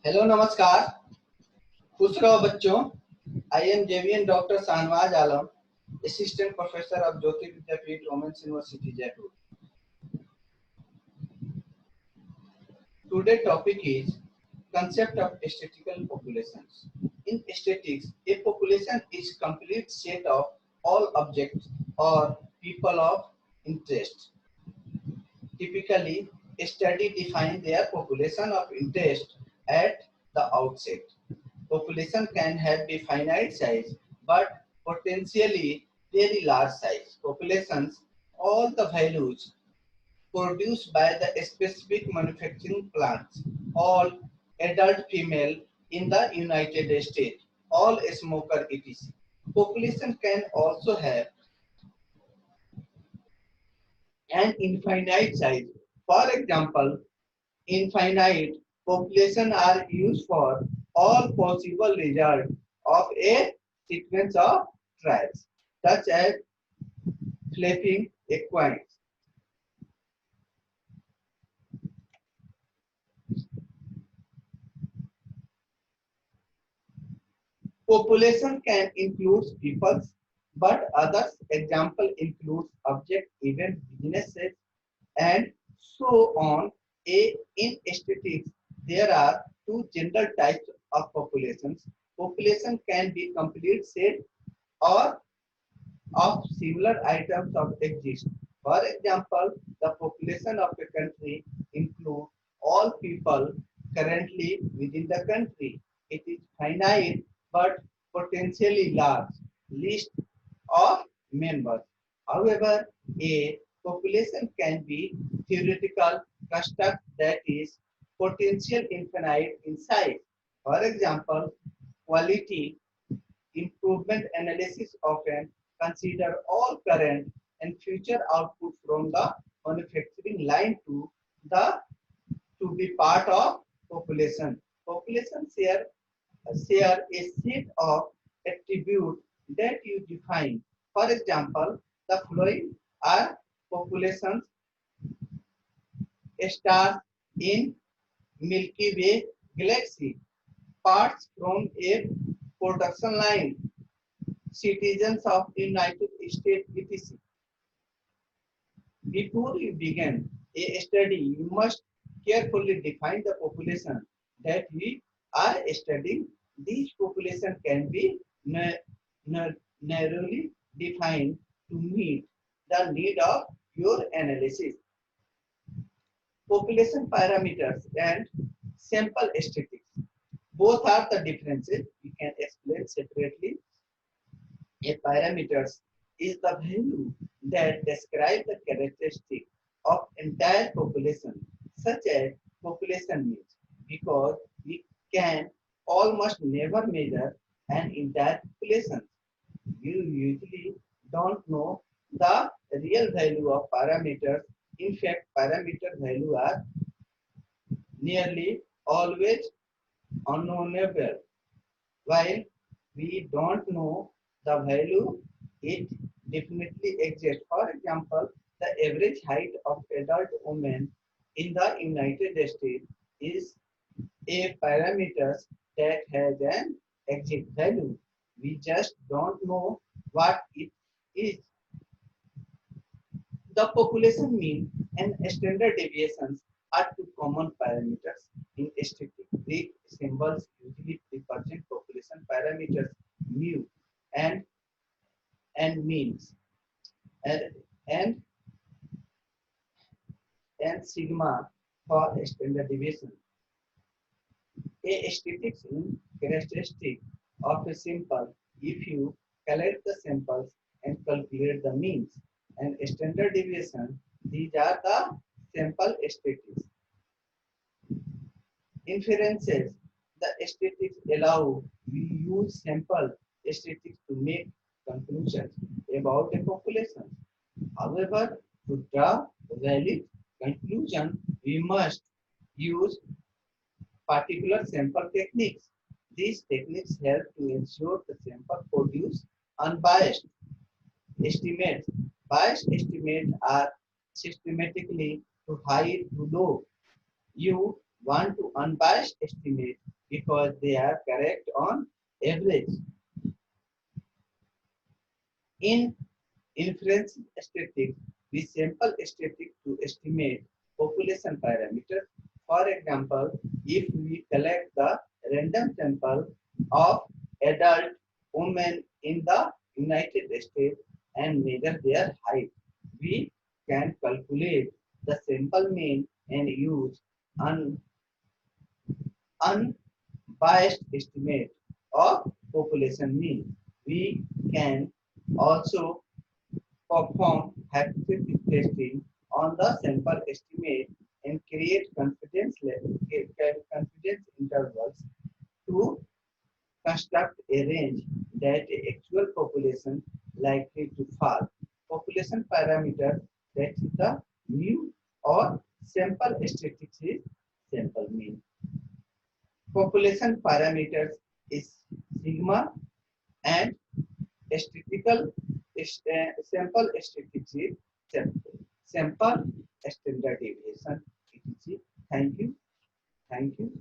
Hello नमस्कार, खुश रहो बच्चों। I am JVN doctor Shahnawaz Alam, assistant professor of Jyoti Vidyapeeth women's university Jaipur. Today topic is concept of statistical populations. In statistics, a population is complete set of all objects or people of interest. Typically, a study defines their population of interest at the outset. Population can have a finite size, but potentially very large size. Populations, all the values produced by the specific manufacturing plants, all adult female in the United States, all smoker etc. Population can also have an infinite size. For example, infinite population are used for all possible results of a sequence of trials, such as flipping a coin. Population can include peoples, but others example includes object, event, businesses, and so on. In statistics, there are two general types of populations. Population can be complete set or of similar items of exist. For example, the population of a country includes all people currently within the country. It is finite but potentially large list of members. However, a population can be theoretical construct that is potential infinite in size. For example, quality improvement analysis often consider all current and future output from the manufacturing line to be part of population. Population share a set of attributes that you define. For example, the following are populations stars in Milky Way galaxy, parts from a production line, citizens of United States etc. Before you begin a study, you must carefully define the population that we are studying. These population can be narrowly defined to meet the need of your analysis. Population parameters and sample statistics. Both are the differences. You can explain separately. A parameters is the value that describes the characteristic of entire population, such as population means, because we can almost never measure an entire population. You usually don't know the real value of parameters. In fact, parameter value are nearly always unknowable. While we don't know the value, it definitely exists. For example, the average height of adult women in the United States is a parameter that has an exact value. We just don't know what it is. The population mean and standard deviations are two common parameters in statistics. Greek symbols usually represent population parameters mu and means and and, and sigma for standard deviation. A statistics in characteristic of a sample if you collect the samples and calculate the means and standard deviation. These are the sample statistics. Inferences. The statistics allow we use sample statistics to make conclusions about a population. However, to draw valid conclusion, we must use particular sample techniques. These techniques help to ensure the sample produce unbiased estimates. Biased estimates are systematically too high to low. You want to unbiased estimate because they are correct on average. In inference statistics, we sample statistics to estimate population parameters. For example, if we collect the random sample of adult women in the United States and measure their height, we can calculate the sample mean and use an unbiased estimate of population mean. We can also perform hypothesis testing on the sample estimate and create confidence intervals to construct a range that actual population likely to fall. Population parameter, that is the mu, or sample statistics is sample mean. Population parameters is sigma, and statistical sample statistics is sample standard deviation, etc. Thank you. Thank you.